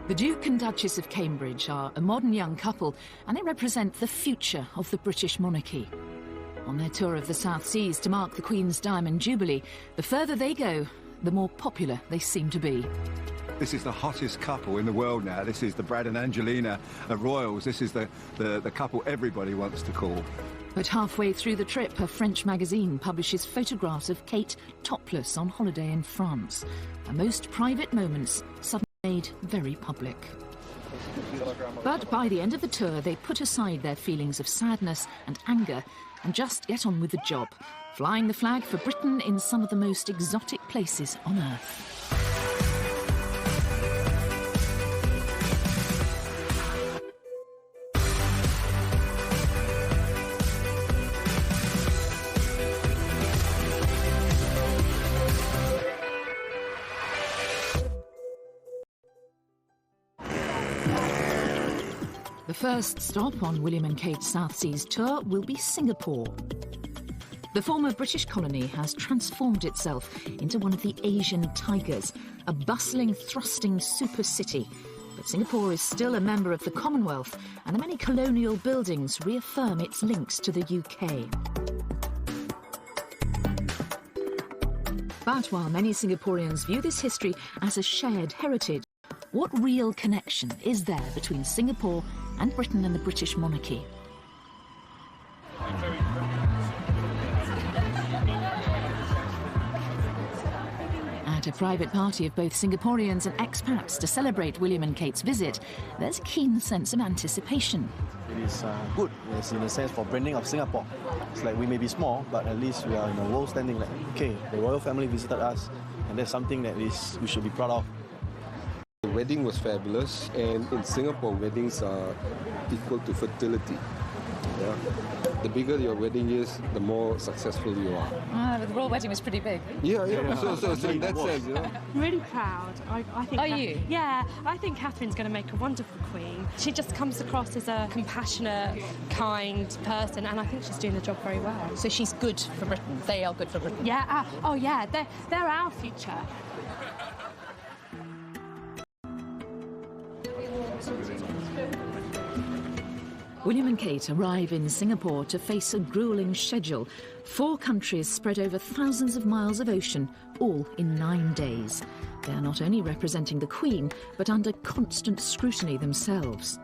The Duke and Duchess of Cambridge are a modern young couple, and they represent the future of the British monarchy. On their tour of the South Seas to mark the Queen's Diamond Jubilee, the further they go, the more popular they seem to be. This is the hottest couple in the world now. This is the Brad and Angelina royals. This is the couple everybody wants to call. But halfway through the trip, a French magazine publishes photographs of Kate topless on holiday in France. Her most private moments suddenly made very public. But by the end of the tour, they put aside their feelings of sadness and anger and just get on with the job, flying the flag for Britain in some of the most exotic places on earth. The first stop on William and Kate's South Seas tour will be Singapore. The former British colony has transformed itself into one of the Asian tigers, a bustling, thrusting super city. But Singapore is still a member of the Commonwealth, and the many colonial buildings reaffirm its links to the UK. But while many Singaporeans view this history as a shared heritage, what real connection is there between Singapore and Britain and the British monarchy? At a private party of both Singaporeans and expats to celebrate William and Kate's visit, there's a keen sense of anticipation. It is good, yes, in a sense, for branding of Singapore. It's like we may be small, but at least we are in a world standing like, okay, the royal family visited us, and that's something that we should be proud of. The wedding was fabulous, and in Singapore, weddings are equal to fertility. Yeah. The bigger your wedding is, the more successful you are. The royal wedding was pretty big. Yeah. So in that sense, you know. I'm really proud. I think. Are you? Yeah, I think Catherine's going to make a wonderful queen. She just comes across as a compassionate, kind person, and I think she's doing the job very well. So she's good for Britain. They are good for Britain. Yeah. Oh, yeah. They're our future. William and Kate arrive in Singapore to face a gruelling schedule. 4 countries spread over thousands of miles of ocean, all in 9 days. They are not only representing the Queen, but under constant scrutiny themselves.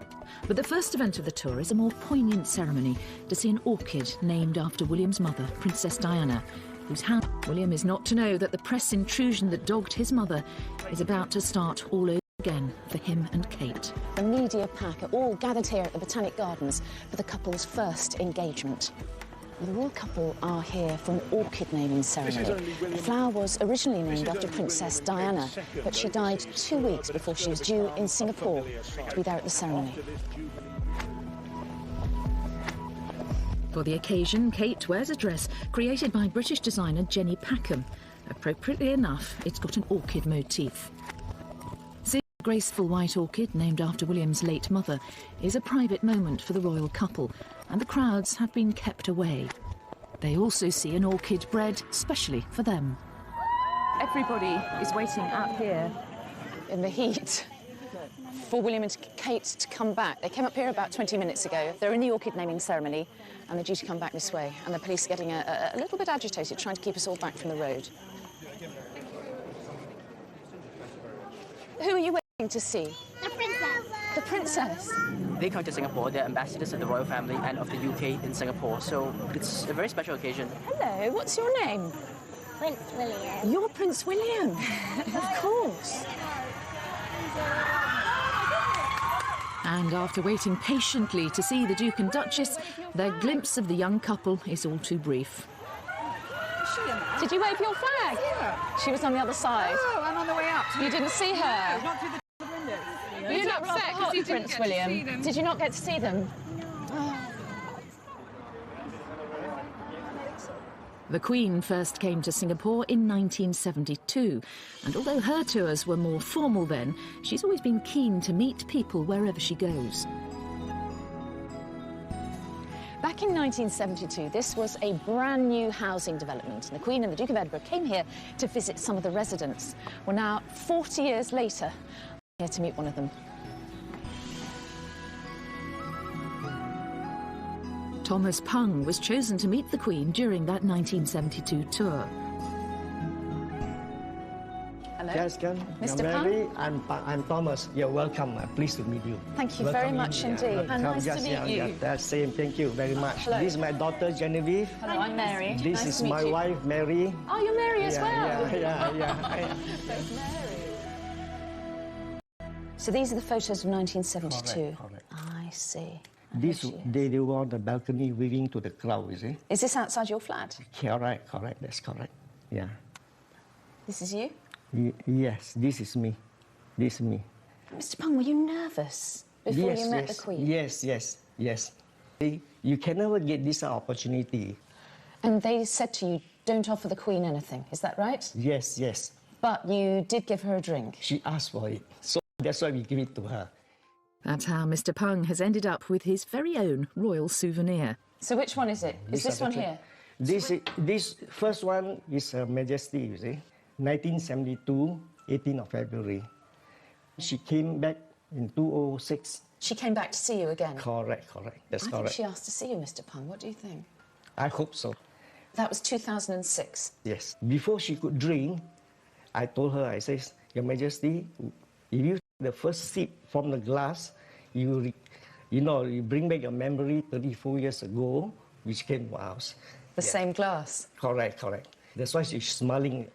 But the first event of the tour is a more poignant ceremony to see an orchid named after William's mother, Princess Diana, whose hand William is not to know that the press intrusion that dogged his mother is about to start all over again for him and Kate. The media pack are all gathered here at the Botanic Gardens for the couple's first engagement. The royal couple are here for an orchid naming ceremony. The flower was originally named after Princess Diana, but she died 2 weeks before she was due in Singapore to be there at the ceremony. For the occasion, Kate wears a dress created by British designer Jenny Packham. Appropriately enough, it's got an orchid motif. Graceful white orchid, named after William's late mother, is a private moment for the royal couple, and the crowds have been kept away. They also see an orchid bred specially for them. Everybody is waiting out here In the heat for William and Kate to come back. They came up here about 20 minutes ago. They're in the orchid naming ceremony, and they're due to come back this way. And the police are getting a little bit agitated, trying to keep us all back from the road. Who are you waiting to see? The princess. The princess? They come to Singapore, they're ambassadors of the royal family and of the UK in Singapore, so it's a very special occasion. Hello, what's your name? Prince William. You're Prince William. Of course. And after waiting patiently to see the Duke and Duchess, their glimpse of the young couple is all too brief. Did you wave your flag? Yeah. She was on the other side. Oh, I'm on the way up. You didn't see her? No, not through the window. Were you not upset because you didn't Prince William? Did you not get to see them? The Queen first came to Singapore in 1972, and although her tours were more formal then, she's always been keen to meet people wherever she goes. Back in 1972, this was a brand new housing development, and the Queen and the Duke of Edinburgh came here to visit some of the residents. Well, now, 40 years later, Here to meet one of them. Thomas Pung was chosen to meet the Queen during that 1972 tour. Hello. Yes, Ken. Mr. Mary, I'm Thomas. You're welcome. I'm pleased to meet you. Thank you welcome very much indeed. And nice to meet you. That's same. Thank you very much. Hello. This is my daughter, Genevieve. Hello, I'm Mary. This nice is to meet my you. wife, Mary. Oh, you're Mary as well. Yeah. There's Mary. So these are the photos of 1972. Correct. I see. This they were on the balcony waving to the crowd, you see? Is this outside your flat? Correct. That's correct. Yeah. This is you? Yes, this is me. This is me. Mr. Pung, were you nervous before you met the Queen? Yes. You can never get this opportunity. And they said to you, don't offer the Queen anything, is that right? Yes. But you did give her a drink? She asked for it, so that's why we give it to her. That's how Mr. Pung has ended up with his very own royal souvenir. So which one is it? Is this one here? This first one is Her Majesty, you see. 1972, 18th of February. She came back in 2006. She came back to see you again? Correct. That's I correct. think she asked to see you, Mr. Pung. What do you think? I hope so. That was 2006? Yes. Before she could drink, I told her, I said, Your Majesty, if you take the first sip from the glass, you bring back your memory 34 years ago, which came to us. The same glass? Correct. That's why she's smiling.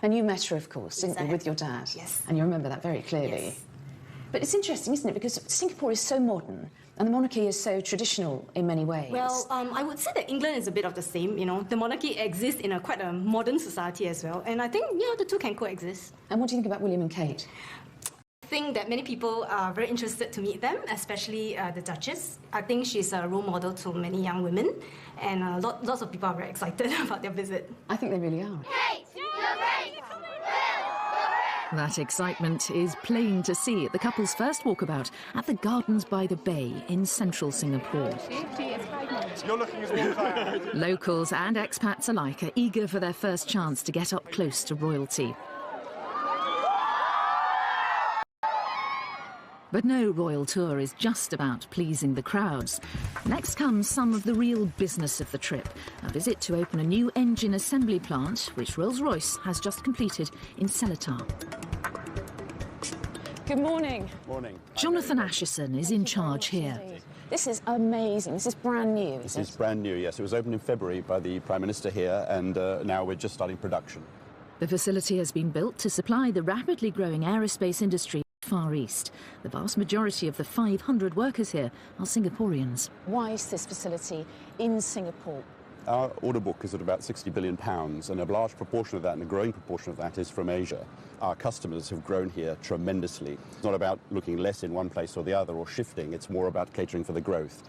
And you met her, of course, didn't you, with your dad? Yes. And you remember that very clearly. Yes. But it's interesting, isn't it? Because Singapore is so modern and the monarchy is so traditional in many ways. Well, I would say that England is a bit of the same. The monarchy exists in quite a modern society as well. And I think, the two can coexist. And what do you think about William and Kate? I think that many people are very interested to meet them, especially the Duchess. I think she's a role model to many young women. And lots of people are very excited about their visit. I think they really are. Kate, you're great! That excitement is plain to see at the couple's first walkabout at the Gardens by the Bay in central Singapore. You're looking as well as I am. Locals and expats alike are eager for their first chance to get up close to royalty. But no royal tour is just about pleasing the crowds. Next comes some of the real business of the trip, a visit to open a new engine assembly plant, which Rolls-Royce has just completed in Seletar. Good morning. Morning. Jonathan Asherson is in charge here. This is amazing. This is brand new, This is brand new, yes. It was opened in February by the Prime Minister here, and now we're just starting production. The facility has been built to supply the rapidly growing aerospace industry Far East. The vast majority of the 500 workers here are Singaporeans. Why is this facility in Singapore? Our order book is at about £60 billion, and a large proportion of that, and a growing proportion of that, is from Asia. Our customers have grown here tremendously. It's not about looking less in one place or the other or shifting, it's more about catering for the growth.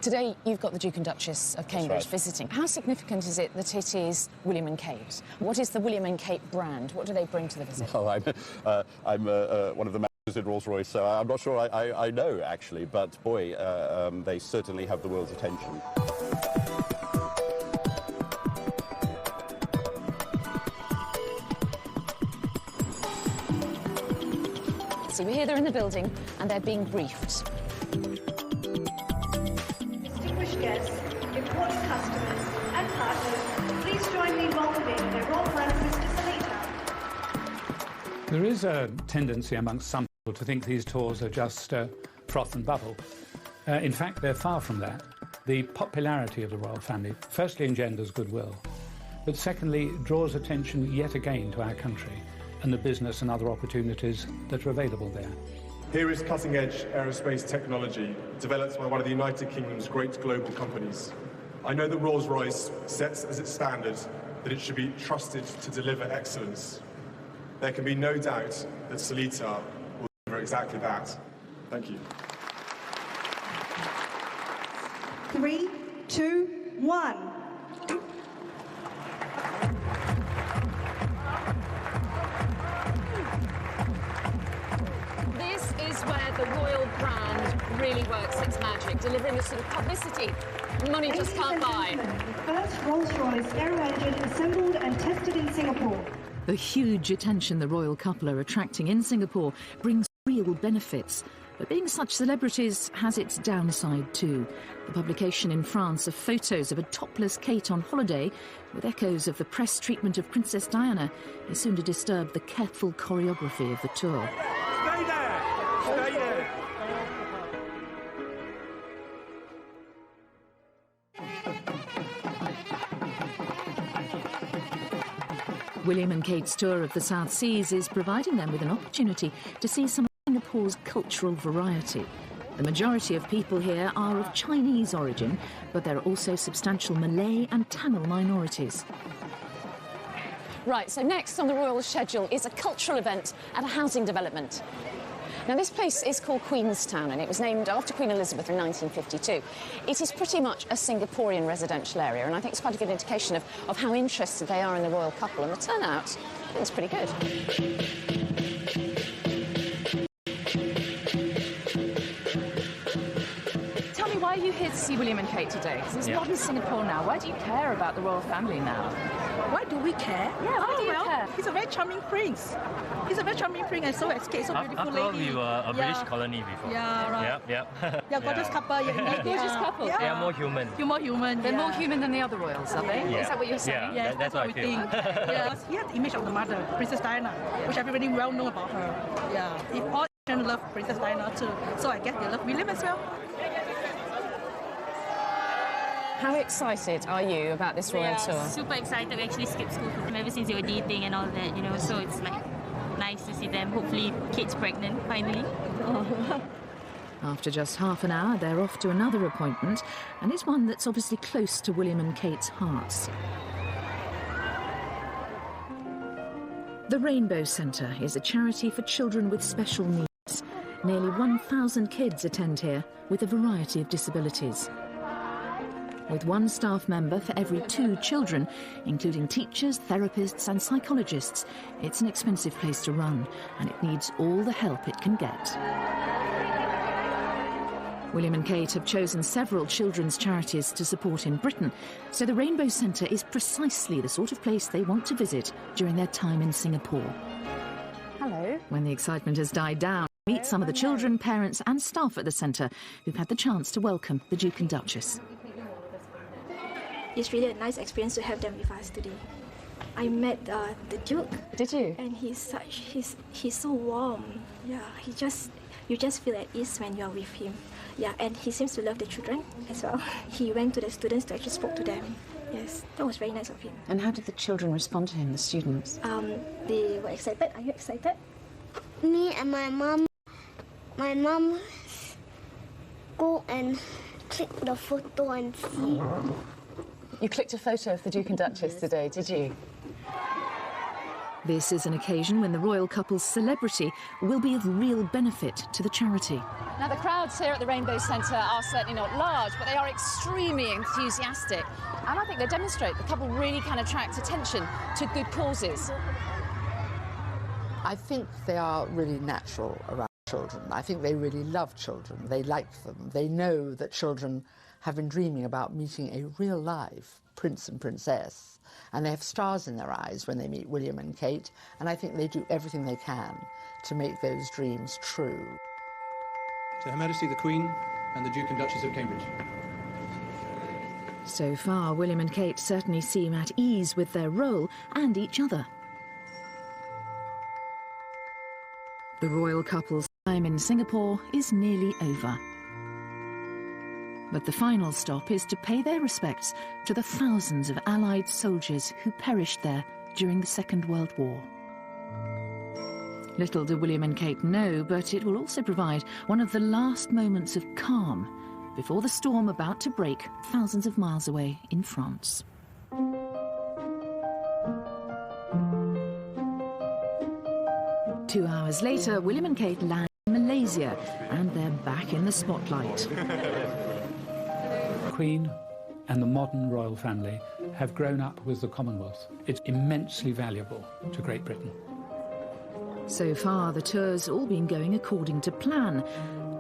Today, you've got the Duke and Duchess of Cambridge right. visiting. How significant is it that it is William and Kate? What is the William and Kate brand? What do they bring to the visit? Oh, I'm one of the managers at Rolls-Royce, so I'm not sure I know, actually, but boy, they certainly have the world's attention. So we're here, they're in the building, and they're being briefed. Distinguished guests, important customers and partners, please join me in welcoming their Royal Highness Mr. Seletar. There is a tendency amongst some people to think these tours are just froth and bubble. In fact, they're far from that. The popularity of the royal family firstly engenders goodwill, but secondly draws attention yet again to our country and the business and other opportunities that are available there. Here is cutting-edge aerospace technology developed by one of the United Kingdom's great global companies. I know that Rolls-Royce sets as its standard that it should be trusted to deliver excellence. There can be no doubt that Seletar will deliver exactly that. Thank you. 3, 2, 1. This is where the royal brand really works its magic, delivering the sort of publicity money just can't buy. The first Rolls-Royce aero engine assembled and tested in Singapore. The huge attention the royal couple are attracting in Singapore brings real benefits. But being such celebrities has its downside too. The publication in France of photos of a topless Kate on holiday, with echoes of the press treatment of Princess Diana, is soon to disturb the careful choreography of the tour. Stay there! Stay there! William and Kate's tour of the South Seas is providing them with an opportunity to see some of Singapore's cultural variety. The majority of people here are of Chinese origin, but there are also substantial Malay and Tamil minorities. Right, so next on the royal schedule is a cultural event at a housing development. Now, this place is called Queenstown, and it was named after Queen Elizabeth in 1952. It is pretty much a Singaporean residential area, and I think it's quite a good indication of how interested they are in the royal couple, and the turnout is pretty good. Tell me, why are you here to see William and Kate today? Because it's modern Singapore now. Why do you care about the royal family now? Why do we care? Yeah, why do you care? He's a very charming prince. He's a very charming prince and so escaped, so beautiful After all, lady. we were a British colony before. Yeah, right. Yep. Yeah, gorgeous couple. Yeah, gorgeous couple. They are more human. You're more human. They're more human than the other royals, are they? Yeah. Is that what you're saying? Yeah, that's what I we feel. think. Yes, he had the image of the mother, Princess Diana, which everybody well know about her. Yeah, if all Asians love Princess Diana too, so I guess they love William as well. How excited are you about this royal tour? Super excited. We actually skipped school for them ever since they were dating and all that, you know, so it's like nice to see them. Hopefully Kate's pregnant finally. After just half an hour, they're off to another appointment, and it's one that's obviously close to William and Kate's hearts. The Rainbow Centre is a charity for children with special needs. Nearly 1,000 kids attend here with a variety of disabilities. With one staff member for every 2 children, including teachers, therapists and psychologists, it's an expensive place to run, and it needs all the help it can get. William and Kate have chosen several children's charities to support in Britain, so the Rainbow Centre is precisely the sort of place they want to visit during their time in Singapore. Hello. When the excitement has died down, meet some of the children, parents and staff at the centre who've had the chance to welcome the Duke and Duchess. It's really a nice experience to have them with us today. I met the Duke. Did you? And he's so warm. Yeah, you just feel at ease when you're with him. Yeah, and he seems to love the children as well. He went to the students to actually spoke to them. Yes, that was very nice of him. And how did the children respond to him, the students? They were excited. Are you excited? Me and my mom go and click the photo and see. You clicked a photo of the Duke and Duchess today, did you? This is an occasion when the royal couple's celebrity will be of real benefit to the charity. Now, the crowds here at the Rainbow Centre are certainly not large, but they are extremely enthusiastic. And I think they demonstrate the couple really can attract attention to good causes. I think they are really natural around children. I think they really love children. They like them. They know that children have been dreaming about meeting a real life prince and princess, and they have stars in their eyes when they meet William and Kate, and I think they do everything they can to make those dreams true. To Her Majesty the Queen and the Duke and Duchess of Cambridge. So far, William and Kate certainly seem at ease with their role and each other. The royal couple's time in Singapore is nearly over. But the final stop is to pay their respects to the thousands of Allied soldiers who perished there during the Second World War. Little do William and Kate know, but it will also provide one of the last moments of calm before the storm about to break thousands of miles away in France. 2 hours later, William and Kate land in Malaysia, and they're back in the spotlight. The Queen and the modern royal family have grown up with the Commonwealth. It's immensely valuable to Great Britain. So far, the tour's all been going according to plan,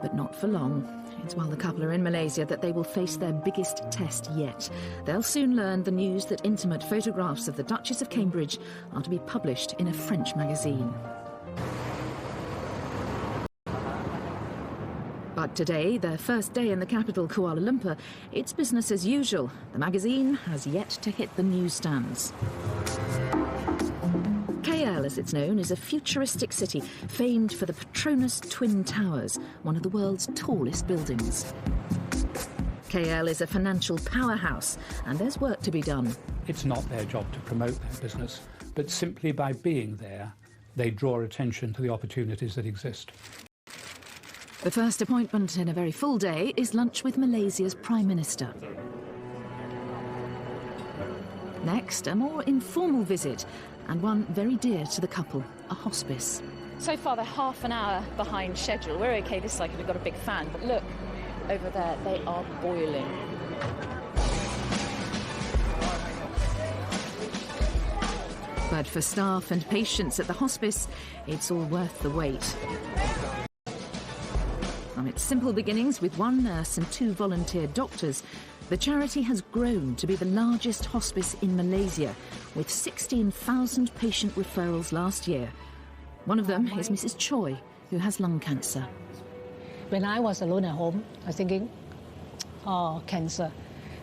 but not for long. It's while the couple are in Malaysia that they will face their biggest test yet. They'll soon learn the news that intimate photographs of the Duchess of Cambridge are to be published in a French magazine. But today, their first day in the capital, Kuala Lumpur, it's business as usual. The magazine has yet to hit the newsstands. KL, as it's known, is a futuristic city famed for the Petronas Twin Towers, one of the world's tallest buildings. KL is a financial powerhouse, and there's work to be done. It's not their job to promote their business, but simply by being there, they draw attention to the opportunities that exist. The first appointment in a very full day is lunch with Malaysia's Prime Minister. Next, a more informal visit, and one very dear to the couple, a hospice. So far, they're half an hour behind schedule. We're okay this side because we've got a big fan, but look, over there, they are boiling. But for staff and patients at the hospice, it's all worth the wait. From its simple beginnings with one nurse and 2 volunteer doctors, the charity has grown to be the largest hospice in Malaysia, with 16,000 patient referrals last year. One of them is Mrs. Choi, who has lung cancer. When I was alone at home, I was thinking, oh, cancer.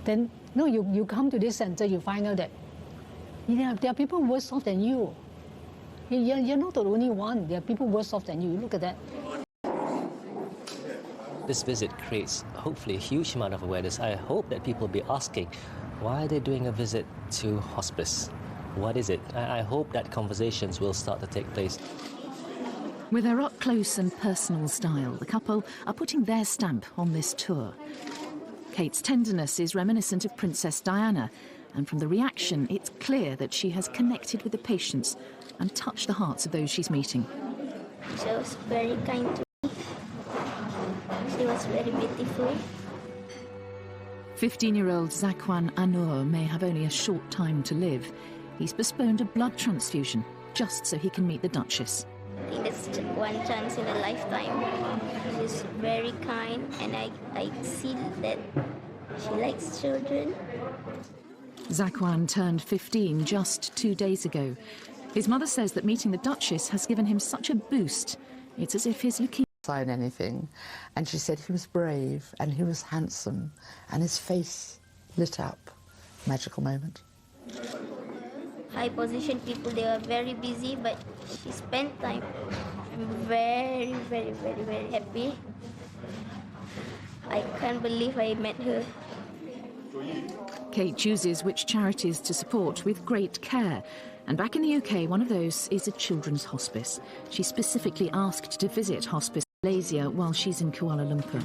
Then, no, you come to this center, you find out that there are people worse off than you. You're not the only one. There are people worse off than you. Look at that. This visit creates, hopefully, a huge amount of awareness. I hope that people will be asking, why are they doing a visit to hospice? What is it? I hope that conversations will start to take place. With their up-close and personal style, the couple are putting their stamp on this tour. Kate's tenderness is reminiscent of Princess Diana, and from the reaction, it's clear that she has connected with the patients and touched the hearts of those she's meeting. She was very kind to me. She was very beautiful. 15-year-old Zakwan Anur may have only a short time to live. He's postponed a blood transfusion just so he can meet the Duchess. I think that's one chance in a lifetime. She's very kind, and I see that she likes children. Zakwan turned 15 just 2 days ago. His mother says that meeting the Duchess has given him such a boost. It's as if his leukemia... Sign anything. And she said he was brave and he was handsome and his face lit up. Magical moment. High position people, they are very busy, but she spent time. I'm very, very, very, very happy. I can't believe I met her. Kate chooses which charities to support with great care. And back in the UK, one of those is a children's hospice. She specifically asked to visit Hospice Malaysia while she's in Kuala Lumpur.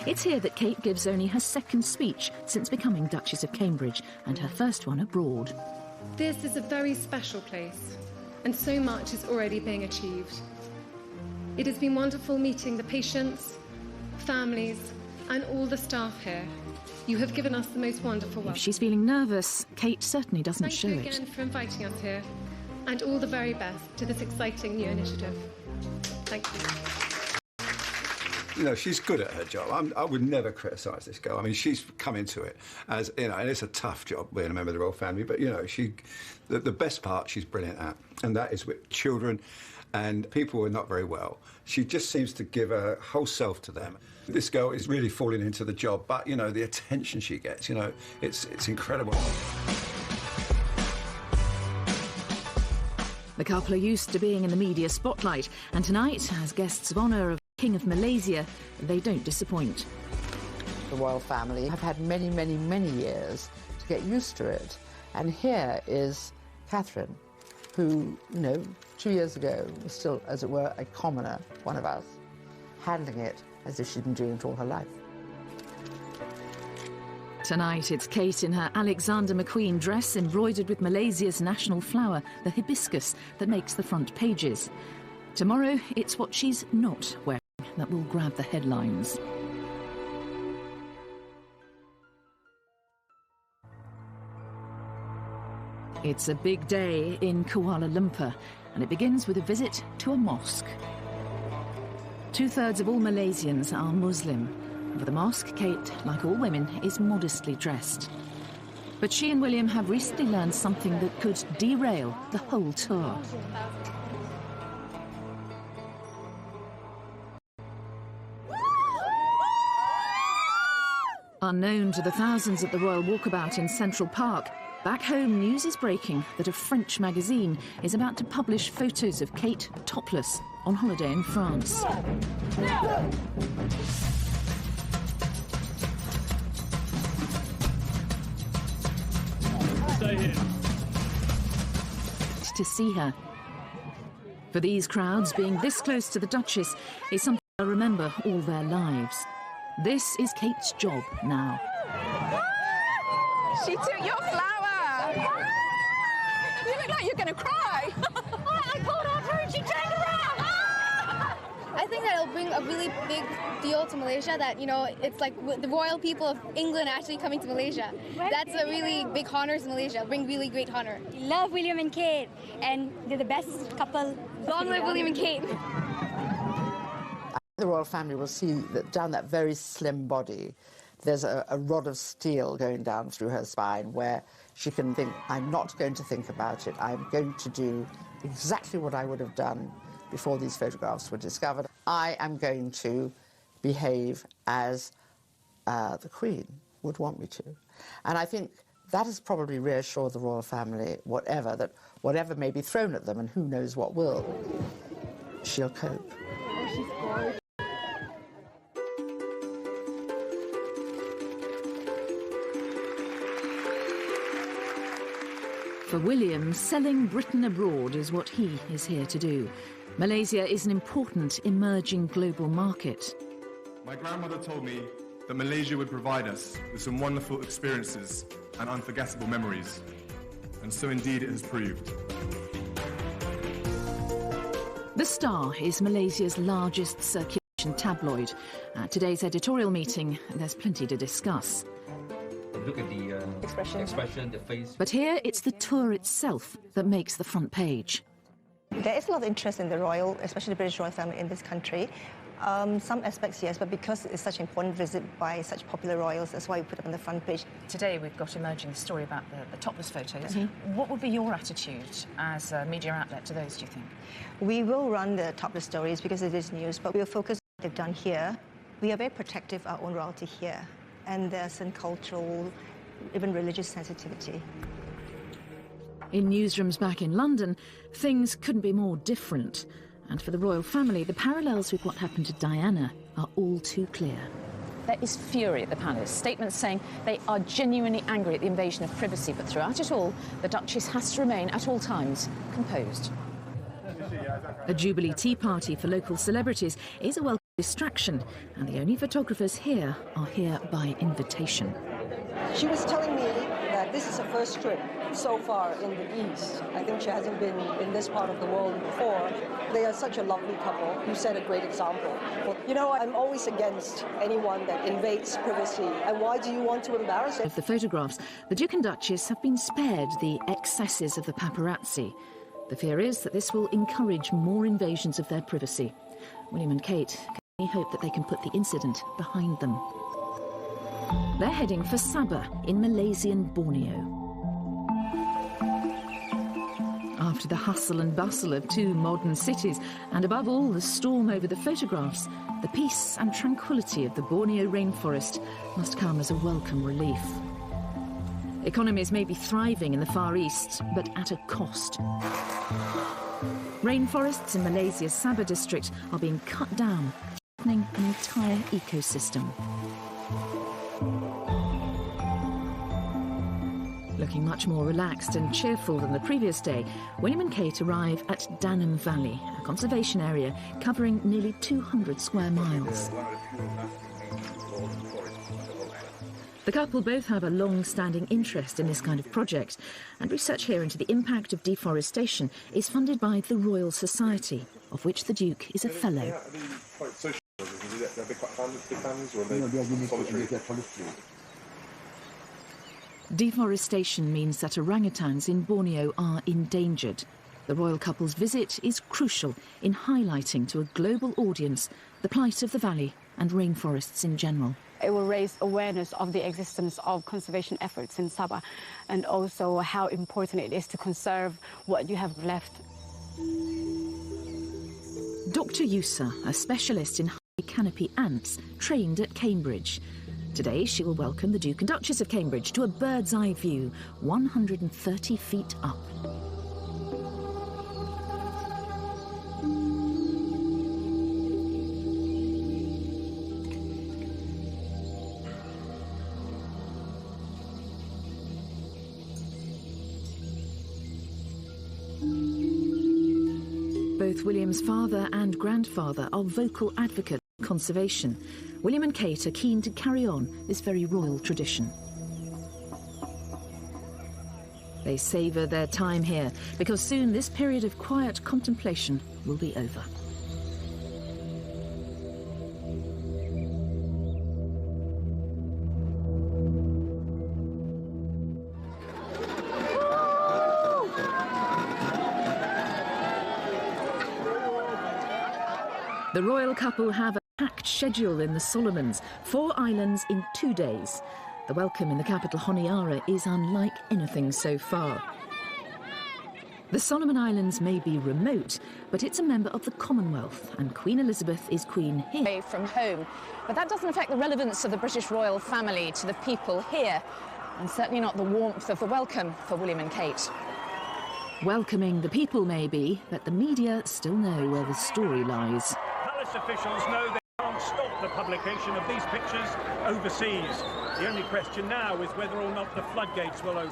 It's here that Kate gives only her second speech since becoming Duchess of Cambridge, and her first one abroad. This is a very special place, and so much is already being achieved. It has been wonderful meeting the patients, families, and all the staff here. You have given us the most wonderful welcome. If she's feeling nervous, Kate certainly doesn't show it. Thank you again for inviting us here, and all the very best to this exciting new initiative. Thank you. You know, she's good at her job. I would never criticise this girl. I mean, she's come into it as, you know, and it's a tough job being a member of the royal family, but, you know, the best part she's brilliant at, and that is with children and people who are not very well. She just seems to give her whole self to them. This girl is really falling into the job, but, you know, the attention she gets, you know, it's incredible. The couple are used to being in the media spotlight, and tonight, as guests of honour of King of Malaysia, they don't disappoint. The royal family have had many, many, many years to get used to it. And here is Catherine, who, you know, 2 years ago was still, as it were, a commoner, one of us, handling it as if she'd been doing it all her life. Tonight, it's Kate in her Alexander McQueen dress embroidered with Malaysia's national flower, the hibiscus, that makes the front pages. Tomorrow, it's what she's not wearing that will grab the headlines. It's a big day in Kuala Lumpur, and it begins with a visit to a mosque. 2/3 of all Malaysians are Muslim. For the mosque, Kate, like all women, is modestly dressed. But she and William have recently learned something that could derail the whole tour. Unknown to the thousands at the Royal Walkabout in Central Park, back home news is breaking that a French magazine is about to publish photos of Kate topless on holiday in France. Stay here. To see her. For these crowds, being this close to the Duchess is something they'll remember all their lives. This is Kate's job now. She took your flower! You look like you're going to cry! I called out her and she turned around! I think that it'll bring a really big deal to Malaysia, that, you know, it's like the royal people of England actually coming to Malaysia. That's a really big honor to Malaysia, bring really great honor. We love William and Kate, and they're the best couple. Long live William and Kate! The royal family will see that down that very slim body, there's a rod of steel going down through her spine where she can think, I'm not going to think about it. I'm going to do exactly what I would have done before these photographs were discovered. I am going to behave as the Queen would want me to. And I think that has probably reassured the royal family, whatever may be thrown at them, and who knows what will, she'll cope. Oh, she's gorgeous. For William, selling Britain abroad is what he is here to do. Malaysia is an important emerging global market. My grandmother told me that Malaysia would provide us with some wonderful experiences and unforgettable memories. And so indeed it has proved. The Star is Malaysia's largest circulation tabloid. At today's editorial meeting, there's plenty to discuss. Look at the expression, the face. But here, it's the tour itself that makes the front page. There is a lot of interest in the royal, especially the British royal family in this country. Some aspects, yes, but because it's such an important visit by such popular royals, that's why we put it on the front page. Today we've got emerging the story about the topless photos. What would be your attitude as a media outlet to those, do you think? We will run the topless stories because it is news, but we'll focus on what they've done here. We are very protective of our own royalty here, and there's some cultural, even religious sensitivity. In newsrooms back in London, things couldn't be more different. And for the royal family, the parallels with what happened to Diana are all too clear. There is fury at the palace, statements saying they are genuinely angry at the invasion of privacy, but throughout it all, the Duchess has to remain at all times composed. A Jubilee tea party for local celebrities is a welcome distraction, and the only photographers here are here by invitation. She was telling me that this is her first trip so far in the East. I think she hasn't been in this part of the world before. They are such a lovely couple. You set a great example. You know, I'm always against anyone that invades privacy. And why do you want to embarrass it? Of the photographs, the Duke and Duchess have been spared the excesses of the paparazzi. The fear is that this will encourage more invasions of their privacy. William and Kate can only hope that they can put the incident behind them. They're heading for Sabah in Malaysian Borneo. After the hustle and bustle of two modern cities, and above all the storm over the photographs, the peace and tranquility of the Borneo rainforest must come as a welcome relief. Economies may be thriving in the Far East, but at a cost. Rainforests in Malaysia's Sabah district are being cut down, threatening an entire ecosystem. Looking much more relaxed and cheerful than the previous day, William and Kate arrive at Danam Valley, a conservation area covering nearly 200 square miles. The couple both have a long-standing interest in this kind of project, and research here into the impact of deforestation is funded by the Royal Society, of which the Duke is a fellow. Deforestation means that orangutans in Borneo are endangered. The royal couple's visit is crucial in highlighting to a global audience the plight of the valley and rainforests in general. It will raise awareness of the existence of conservation efforts in Sabah, and also how important it is to conserve what you have left. Dr. Yusa, a specialist in high canopy ants, trained at Cambridge. Today she will welcome the Duke and Duchess of Cambridge to a bird's eye view, 130 feet up. Both William's father and grandfather are vocal advocates of conservation. William and Kate are keen to carry on this very royal tradition. They savour their time here because soon this period of quiet contemplation will be over. The royal couple have a packed schedule in the Solomons, 4 islands in 2 days. The welcome in the capital Honiara is unlike anything so far. The Solomon Islands may be remote, but it's a member of the Commonwealth, and Queen Elizabeth is queen here. Away from home. But that doesn't affect the relevance of the British royal family to the people here, and certainly not the warmth of the welcome for William and Kate. Welcoming the people, maybe, but the media still know where the story lies. Palace officials know they can't stop the publication of these pictures overseas. The only question now is whether or not the floodgates will open.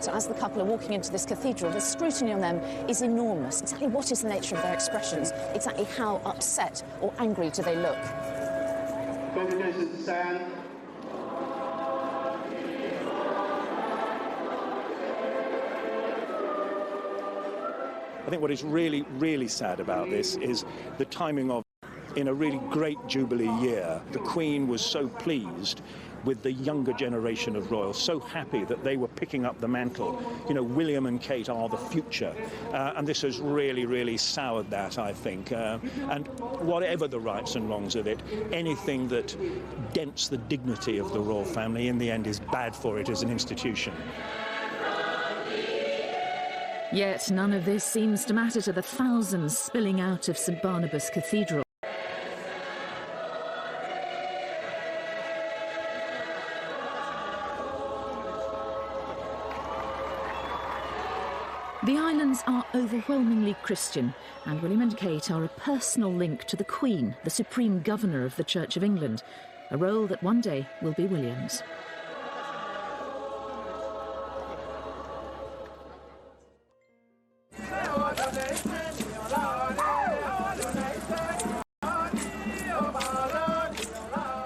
So as the couple are walking into this cathedral, the scrutiny on them is enormous. Exactly what is the nature of their expressions? Exactly how upset or angry do they look? Congratulations to Sam. I think what is really, really sad about this is the timing of, in a really great Jubilee year, the Queen was so pleased with the younger generation of royals, so happy that they were picking up the mantle. You know, William and Kate are the future, and this has really, really soured that, I think. And whatever the rights and wrongs of it, anything that dents the dignity of the royal family in the end is bad for it as an institution. Yet none of this seems to matter to the thousands spilling out of St Barnabas Cathedral. The islands are overwhelmingly Christian, and William and Kate are a personal link to the Queen, the Supreme Governor of the Church of England, a role that one day will be William's.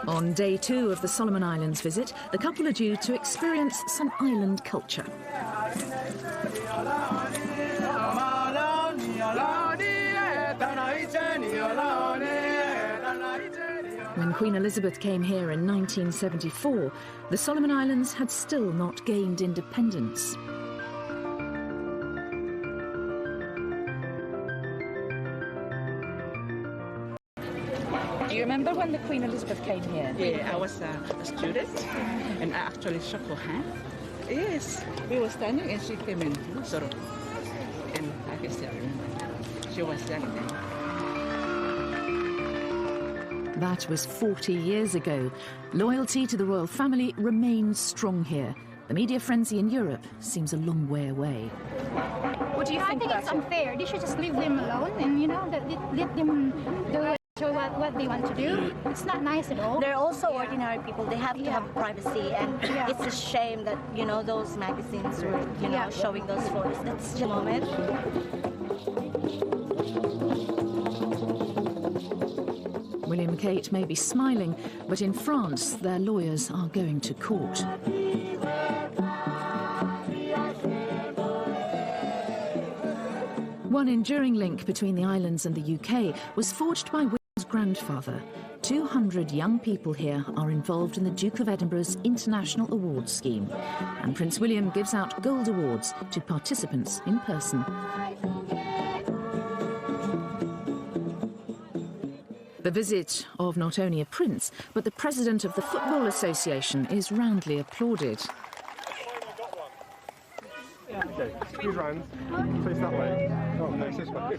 On day 2 of the Solomon Islands visit, the couple are due to experience some island culture. When Queen Elizabeth came here in 1974, the Solomon Islands had still not gained independence. Do you remember when the Queen Elizabeth came here? Yeah, I was a student, and I actually shook her hand. Yes, we were standing, and she came in, sort of, and I can still remember. She was young then. That was 40 years ago. Loyalty to the royal family remains strong here. The media frenzy in Europe seems a long way away. What do you think? I think it's unfair. They should just leave them alone and, you know, let them do what they want to do. It's not nice at all. They're also ordinary people. They have to have privacy, and it's a shame that, you know, those magazines were, you know, showing those photos. That's the moment. William and Kate may be smiling, but in France, their lawyers are going to court. One enduring link between the islands and the UK was forged by William's grandfather. 200 young people here are involved in the Duke of Edinburgh's International Awards scheme, and Prince William gives out gold awards to participants in person. The visit of not only a prince, but the president of the Football Association is roundly applauded. Okay, squeeze round, face that way. Oh, face this way.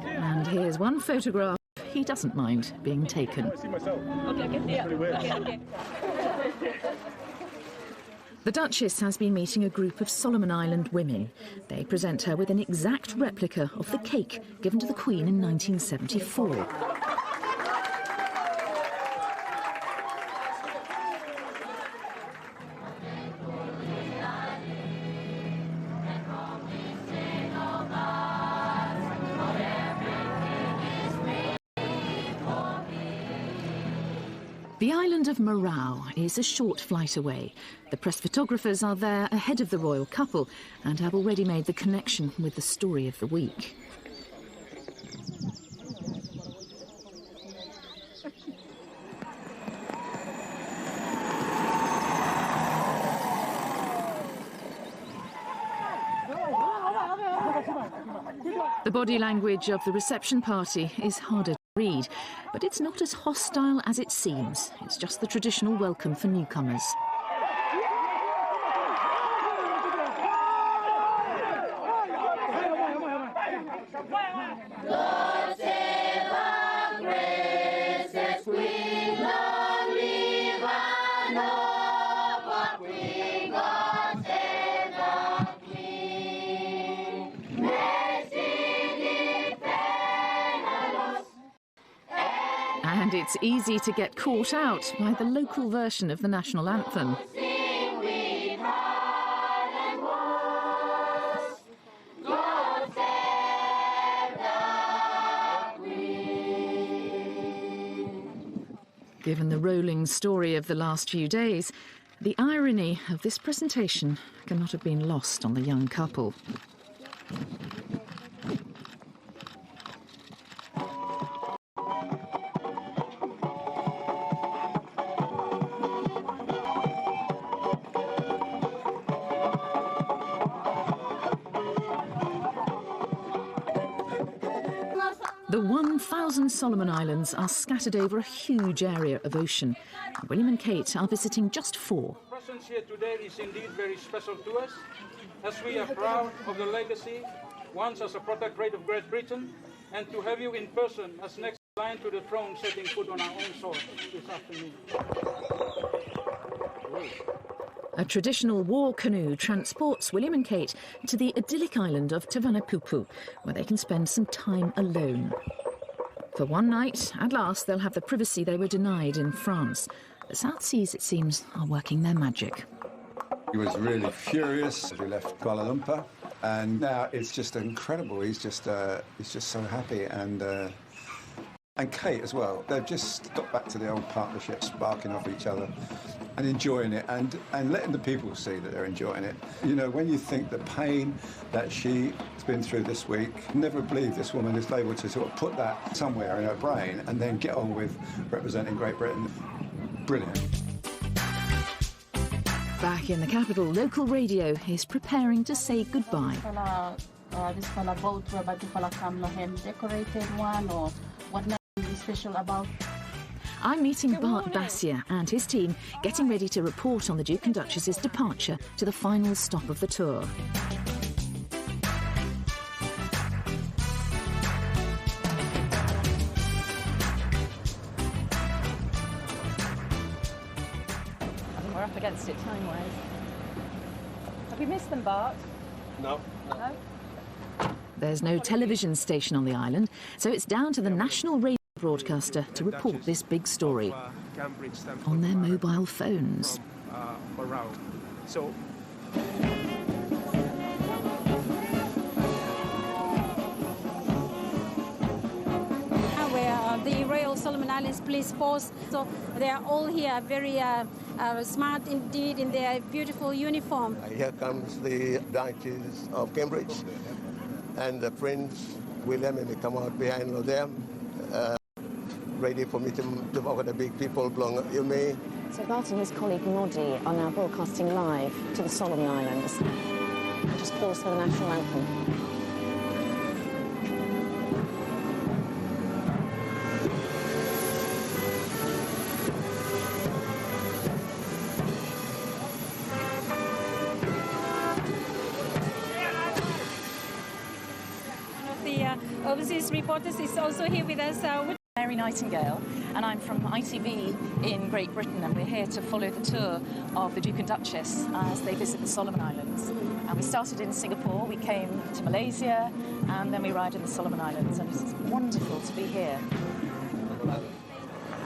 And here's one photograph he doesn't mind being taken. The Duchess has been meeting a group of Solomon Island women. They present her with an exact replica of the cake given to the Queen in 1974. The island of Marau is a short flight away. The press photographers are there ahead of the royal couple and have already made the connection with the story of the week. The body language of the reception party is harder to read, but it's not as hostile as it seems. It's just the traditional welcome for newcomers. And it's easy to get caught out by the local version of the national anthem. Given the rolling story of the last few days, the irony of this presentation cannot have been lost on the young couple. The 1,000 Solomon Islands are scattered over a huge area of ocean. William and Kate are visiting just 4. Our presence here today is indeed very special to us, as we are proud of the legacy, once as a protectorate of Great Britain, and to have you in person as next in line to the throne setting foot on our own soil this afternoon. A traditional war canoe transports William and Kate to the idyllic island of Tavanapupu, where they can spend some time alone. For one night, at last, they'll have the privacy they were denied in France. The South Seas, it seems, are working their magic. He was really furious as we left Kuala Lumpur, and now it's just incredible. He's just so happy, and Kate as well. They've just got back to the old partnership, sparking off each other and enjoying it, and letting the people see that they're enjoying it. You know, when you think the pain that she's been through this week, never believe this woman is able to sort of put that somewhere in her brain and then get on with representing Great Britain. Brilliant. Back in the capital, local radio is preparing to say goodbye. This fella boat, but the fella come him decorated one, or what is special about? I'm meeting Bart Bassier and his team, getting ready to report on the Duke and Duchess's departure to the final stop of the tour. We're up against it time-wise. Have you missed them, Bart? No. No? There's no television station on the island, so it's down to the national radio broadcaster to report this big story on their mobile phones. So where the Royal Solomon Islands Police Force, so they are all here very smart indeed in their beautiful uniform. Here comes the Duchess of Cambridge and the Prince William, and they come out behind them, ready for me to walk with the big people along Ilme. So Bart and his colleague Noddy are now broadcasting live to the Solomon Islands. Just pause for the national anthem. Overseas reporters is also here with us. Mary Nightingale, and I'm from ITV in Great Britain, and we're here to follow the tour of the Duke and Duchess as they visit the Solomon Islands. And we started in Singapore, we came to Malaysia, and then we arrived in the Solomon Islands, and it's wonderful to be here.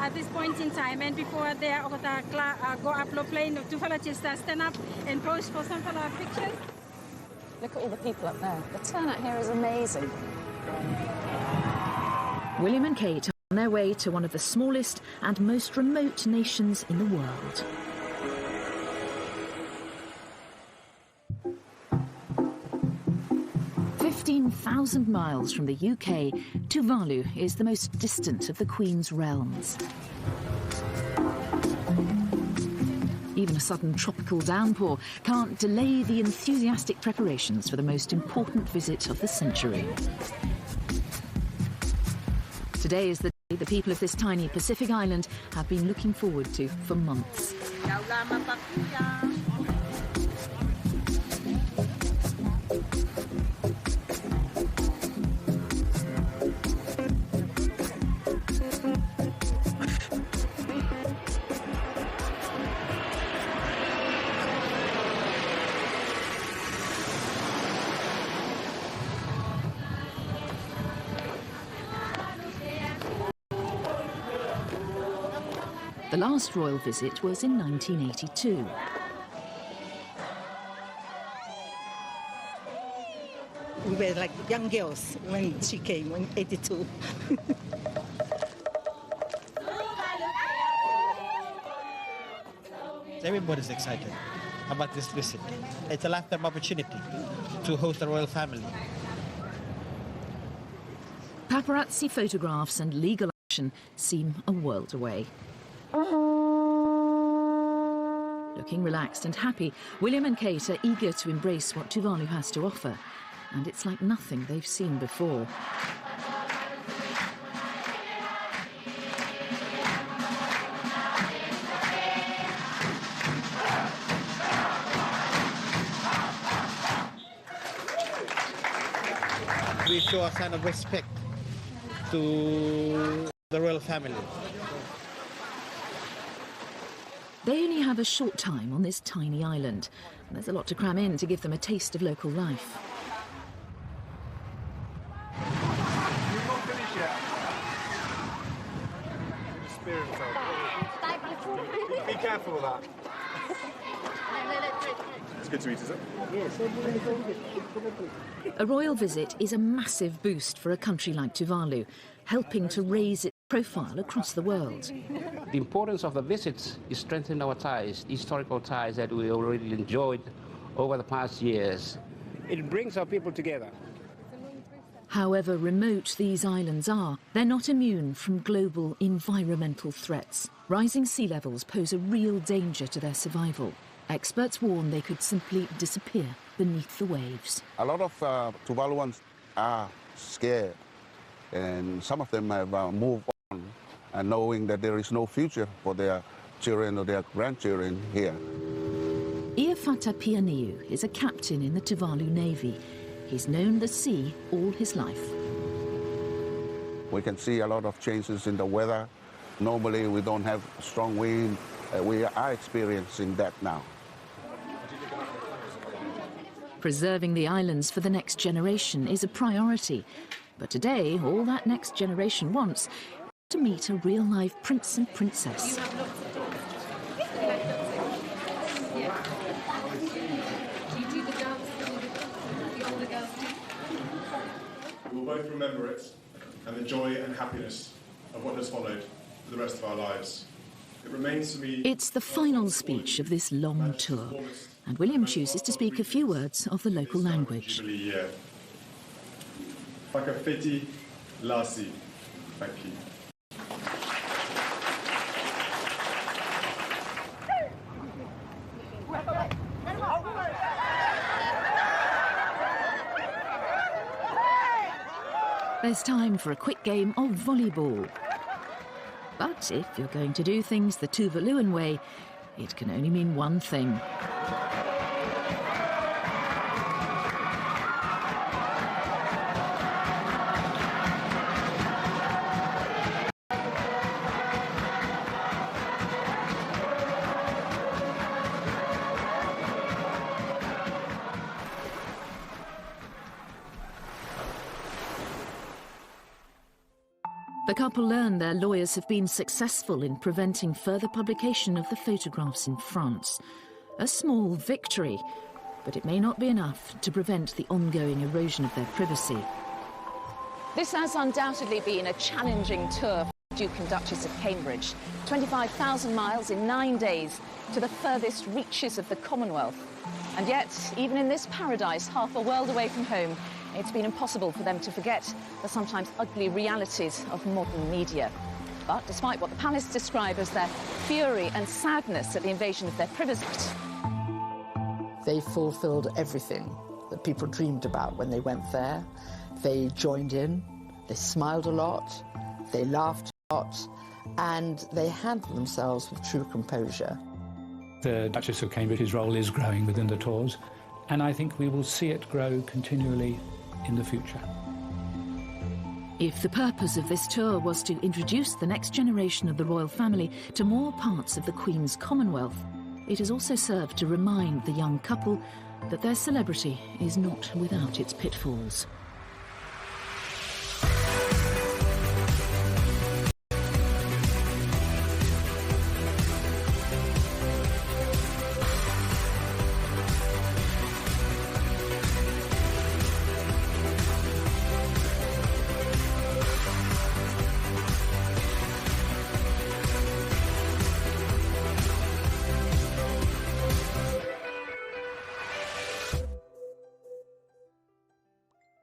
At this point in time, and before they go upload plane, two fellows just stand up and pose for some pictures. Look at all the people up there. The turnout here is amazing. William and Kate are on their way to one of the smallest and most remote nations in the world. "15,000 miles from the UK, Tuvalu is the most distant of the Queen's realms. Even a sudden tropical downpour can't delay the enthusiastic preparations for the most important visit of the century. Today is the day the people of this tiny Pacific island have been looking forward to for months. The last royal visit was in 1982. We were like young girls when she came in 82. Everybody's excited about this visit. It's a lifetime opportunity to host the royal family. Paparazzi photographs and legal action seem a world away. Looking relaxed and happy, William and Kate are eager to embrace what Tuvalu has to offer, and it's like nothing they've seen before. We show a sign of respect to the royal family. They only have a short time on this tiny island, and there's a lot to cram in to give them a taste of local life. Be careful with that. It's good to eat, is it? Yes. A royal visit is a massive boost for a country like Tuvalu, helping to raise its profile across the world. The importance of the visits is strengthening our ties, historical ties that we already enjoyed over the past years. It brings our people together. However remote these islands are, they're not immune from global environmental threats. Rising sea levels pose a real danger to their survival. Experts warn they could simply disappear beneath the waves. A lot of Tuvaluans are scared, and some of them have moved on, and knowing that there is no future for their children or their grandchildren here. Iafata Pianiu is a captain in the Tuvalu Navy. He's known the sea all his life. We can see a lot of changes in the weather. Normally we don't have strong wind. We are experiencing that now. Preserving the islands for the next generation is a priority. But today, all that next generation wants is to meet a real-life prince and princess. We will both remember it and the joy and happiness of what has followed for the rest of our lives. It remains for me... It's the final speech of this long tour, and William chooses to speak a few words of the local language. Fakafeti Lasi. Thank you. There's time for a quick game of volleyball. But if you're going to do things the Tuvaluan way, it can only mean one thing. The couple learn their lawyers have been successful in preventing further publication of the photographs in France. A small victory, but it may not be enough to prevent the ongoing erosion of their privacy. This has undoubtedly been a challenging tour for the Duke and Duchess of Cambridge. 25,000 miles in 9 days to the furthest reaches of the Commonwealth. And yet, even in this paradise, half a world away from home, it's been impossible for them to forget the sometimes ugly realities of modern media. But despite what the palace describe as their fury and sadness at the invasion of their privacy, they fulfilled everything that people dreamed about when they went there. They joined in, they smiled a lot, they laughed a lot, and they handled themselves with true composure. The Duchess of Cambridge's role is growing within the Tours, and I think we will see it grow continually in the future. If the purpose of this tour was to introduce the next generation of the royal family to more parts of the Queen's Commonwealth, it has also served to remind the young couple that their celebrity is not without its pitfalls.